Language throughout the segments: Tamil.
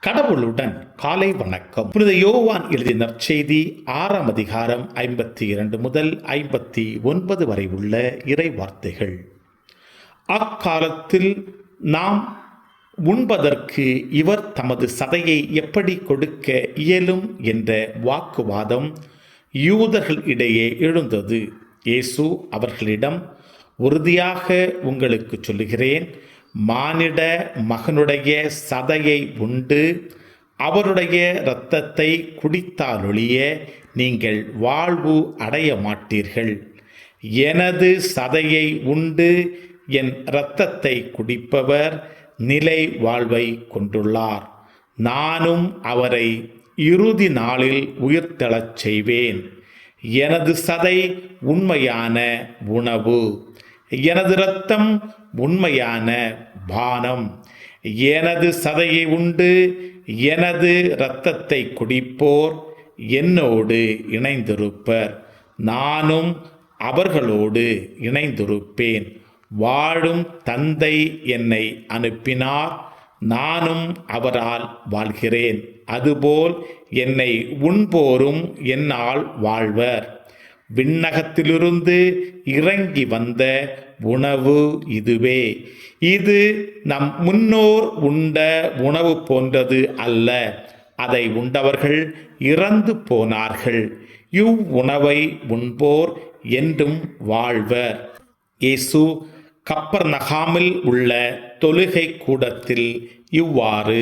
கடவுளுடன் காலை வணக்கம். புனித யோவான் எழுதிய நற்செய்தி 6ஆம் அதிகாரம் 52 முதல் 59 வரை உள்ள இறை வார்த்தைகள். அக்காலத்தில் நாம் உண்பதற்கு இவர் தமது சதையை எப்படி கொடுக்க இயலும் என்ற வாக்குவாதம் யூதர்கள் இடையே எழுந்தது. இயேசு அவர்களிடம், உறுதியாக உங்களுக்கு சொல்லுகிறேன், மானிட மகனுடைய சதையை உண்டு அவருடைய இரத்தத்தை குடித்தாலொழிய நீங்கள் வாழ்வு அடைய மாட்டீர்கள். எனது சதையை உண்டு என் இரத்தத்தை குடிப்பவர் நிலை வாழ்வை கொண்டுள்ளார். நானும் அவரை இறுதி நாளில் உயிர்த்தெழச் செய்வேன். எனது சதை உண்மையான உணவு, எனது இரத்தம் உண்மையான பானம். எனது சதையை உண்டு எனது இரத்தத்தை குடிப்போர் என்னோடு இணைந்திருப்பர், நானும் அவர்களோடு இணைந்திருப்பேன். வாழும் தந்தை என்னை அனுப்பினார், நானும் அவரால் வாழ்கிறேன். அதுபோல் என்னை உண்போரும் என்னால் வாழ்வர். விண்ணகத்திலிருந்து இறங்கி வந்த உணவு இதுவே. இது நம் முன்னோர் உண்ட உணவு போன்றது அல்ல. அதை உண்டவர்கள் இறந்து போனார்கள். இவ்வுணவை உண்போர் என்றும் வாழ்வர். இயேசு கப்பர்நகாமில் உள்ள தொழுகை கூடத்தில் இவ்வாறு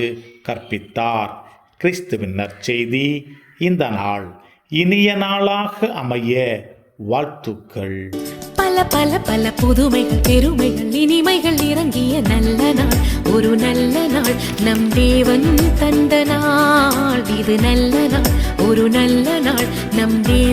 கற்பித்தார். கிறிஸ்துவின் நற்செய்தி. இந்த நாள் இனிய நாளாக அமைய வாழ்த்துக்கள். பல பல பல புதுமைகள், பெருமைகள், இனிமைகள் இறங்கிய நல்ல நாள், ஒரு நல்ல நாள், நம் தேவன் தந்த நாள். இது நல்ல நாள், ஒரு நல்ல நாள், நம் தேவன்